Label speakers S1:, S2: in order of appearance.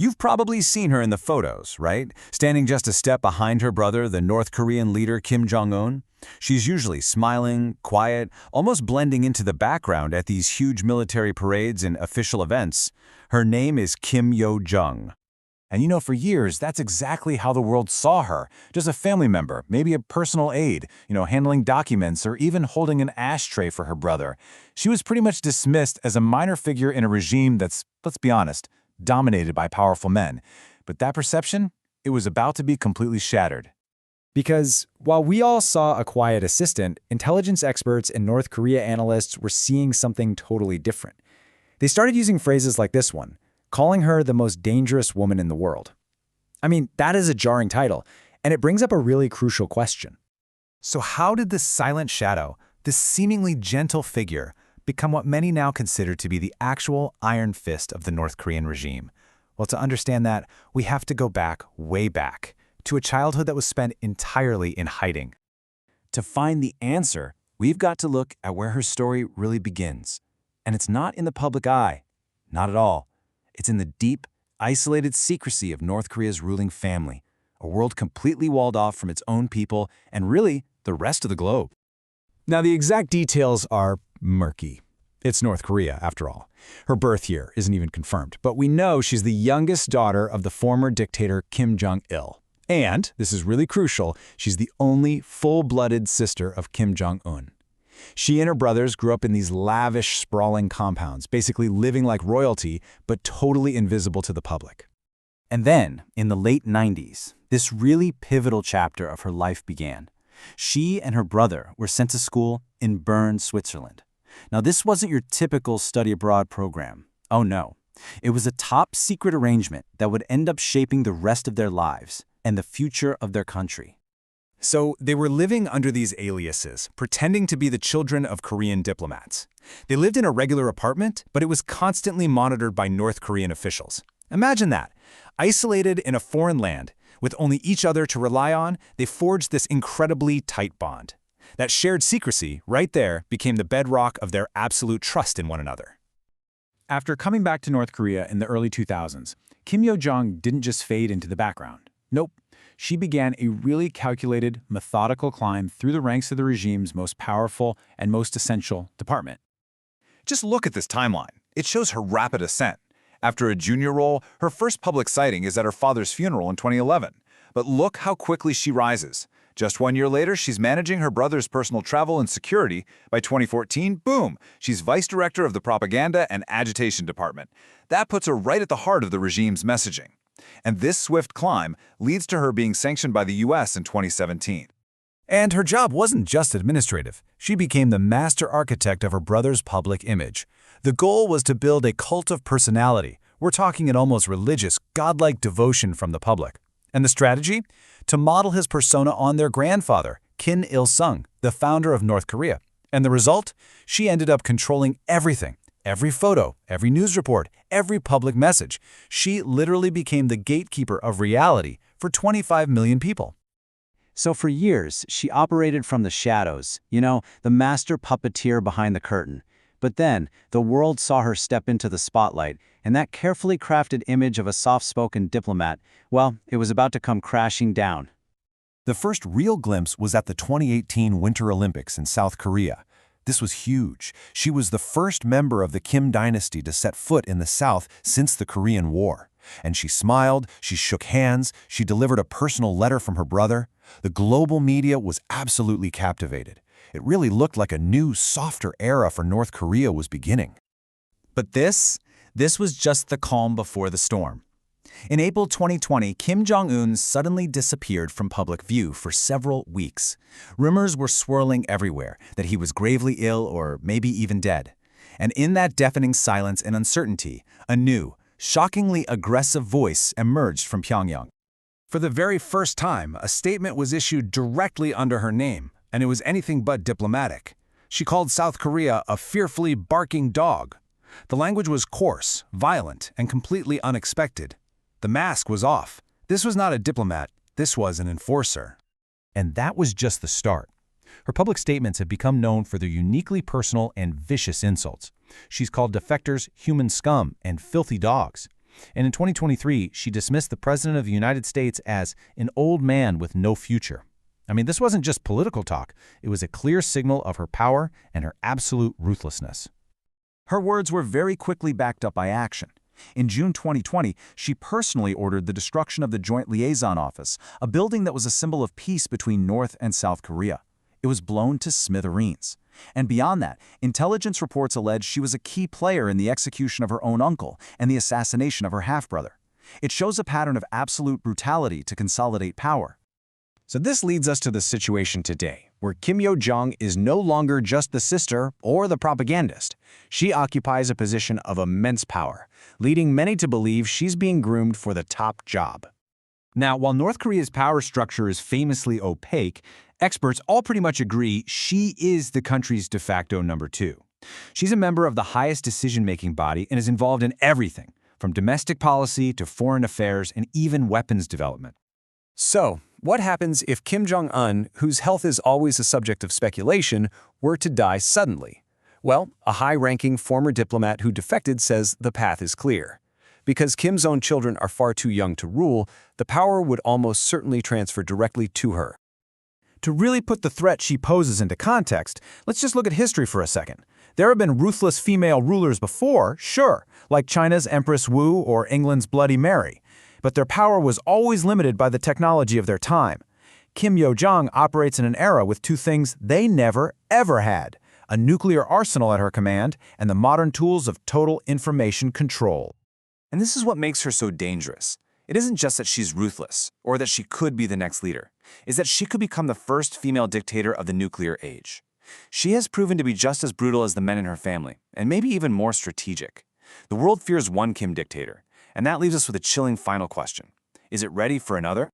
S1: You've probably seen her in the photos, right? Standing just a step behind her brother, the North Korean leader Kim Jong-un. She's usually smiling, quiet, almost blending into the background at these huge military parades and official events. Her name is Kim Yo-jong. And for years, that's exactly how the world saw her. Just a family member, maybe a personal aide, handling documents or even holding an ashtray for her brother. She was pretty much dismissed as a minor figure in a regime that's, let's be honest, dominated by powerful men. But that perception, it was about to be completely shattered.
S2: Because while we all saw a quiet assistant, intelligence experts and North Korea analysts were seeing something totally different. They started using phrases like this one, calling her the most dangerous woman in the world. I mean, that is a jarring title, and it brings up a really crucial question.
S1: So how did this silent shadow, this seemingly gentle figure, become what many now consider to be the actual iron fist of the North Korean regime? Well, to understand that, we have to go back, way back, to a childhood that was spent entirely in hiding. To find the answer, we've got to look at where her story really begins. And it's not in the public eye. Not at all. It's in the deep, isolated secrecy of North Korea's ruling family, a world completely walled off from its own people and really the rest of the globe. Now, the exact details are murky. It's North Korea, after all. Her birth year isn't even confirmed, but we know she's the youngest daughter of the former dictator Kim Jong-il. And, this is really crucial, she's the only full-blooded sister of Kim Jong-un. She and her brothers grew up in these lavish, sprawling compounds, basically living like royalty, but totally invisible to the public. And then, in the late 90s, this really pivotal chapter of her life began. She and her brother were sent to school in Bern, Switzerland. Now, this wasn't your typical study abroad program. Oh no. It was a top-secret arrangement that would end up shaping the rest of their lives and the future of their country. So they were living under these aliases, pretending to be the children of Korean diplomats. They lived in a regular apartment, but it was constantly monitored by North Korean officials. Imagine that. Isolated in a foreign land, with only each other to rely on, they forged this incredibly tight bond. That shared secrecy, right there, became the bedrock of their absolute trust in one another. After coming back to North Korea in the early 2000s, Kim Yo-jong didn't just fade into the background. Nope. She began a really calculated, methodical climb through the ranks of the regime's most powerful and most essential department. Just look at this timeline. It shows her rapid ascent. After a junior role, her first public sighting is at her father's funeral in 2011. But look how quickly she rises. Just 1 year later, she's managing her brother's personal travel and security. By 2014, boom, she's vice director of the propaganda and agitation department. That puts her right at the heart of the regime's messaging. And this swift climb leads to her being sanctioned by the US in 2017. And her job wasn't just administrative. She became the master architect of her brother's public image. The goal was to build a cult of personality. We're talking an almost religious, godlike devotion from the public. And the strategy? To model his persona on their grandfather, Kim Il-sung, the founder of North Korea. And the result? She ended up controlling everything. Every photo, every news report, every public message. She literally became the gatekeeper of reality for 25 million people. So for years, she operated from the shadows, the master puppeteer behind the curtain. But then, the world saw her step into the spotlight, and that carefully crafted image of a soft-spoken diplomat, well, it was about to come crashing down. The first real glimpse was at the 2018 Winter Olympics in South Korea. This was huge. She was the first member of the Kim dynasty to set foot in the South since the Korean War. And she smiled, she shook hands, she delivered a personal letter from her brother. The global media was absolutely captivated. It really looked like a new, softer era for North Korea was beginning. But this was just the calm before the storm. In April 2020, Kim Jong-un suddenly disappeared from public view for several weeks. Rumors were swirling everywhere that he was gravely ill or maybe even dead. And in that deafening silence and uncertainty, a new, shockingly aggressive voice emerged from Pyongyang. For the very first time, a statement was issued directly under her name, and it was anything but diplomatic. She called South Korea a fearfully barking dog. The language was coarse, violent, and completely unexpected. The mask was off. This was not a diplomat, this was an enforcer. And that was just the start. Her public statements have become known for their uniquely personal and vicious insults. She's called defectors human scum and filthy dogs. And in 2023, she dismissed the President of the United States as an old man with no future. I mean, this wasn't just political talk. It was a clear signal of her power and her absolute ruthlessness.
S2: Her words were very quickly backed up by action. In June 2020, she personally ordered the destruction of the Joint Liaison Office, a building that was a symbol of peace between North and South Korea. It was blown to smithereens. And beyond that, intelligence reports allege she was a key player in the execution of her own uncle and the assassination of her half-brother. It shows a pattern of absolute brutality to consolidate power. So this leads us to the situation today, where Kim Yo-jong is no longer just the sister or the propagandist. She occupies a position of immense power, leading many to believe she's being groomed for the top job.
S1: Now, while North Korea's power structure is famously opaque, experts all pretty much agree she is the country's de facto number 2. She's a member of the highest decision-making body and is involved in everything, from domestic policy to foreign affairs and even weapons development.
S2: So, what happens if Kim Jong-un, whose health is always a subject of speculation, were to die suddenly? Well, a high-ranking former diplomat who defected says the path is clear. Because Kim's own children are far too young to rule, the power would almost certainly transfer directly to her.
S1: To really put the threat she poses into context, let's just look at history for a second. There have been ruthless female rulers before, sure, like China's Empress Wu or England's Bloody Mary. But their power was always limited by the technology of their time. Kim Yo-jong operates in an era with two things they never, ever had: a nuclear arsenal at her command and the modern tools of total information control.
S2: And this is what makes her so dangerous. It isn't just that she's ruthless, or that she could be the next leader. It's that she could become the first female dictator of the nuclear age. She has proven to be just as brutal as the men in her family, and maybe even more strategic. The world fears one Kim dictator, and that leaves us with a chilling final question. Is it ready for another?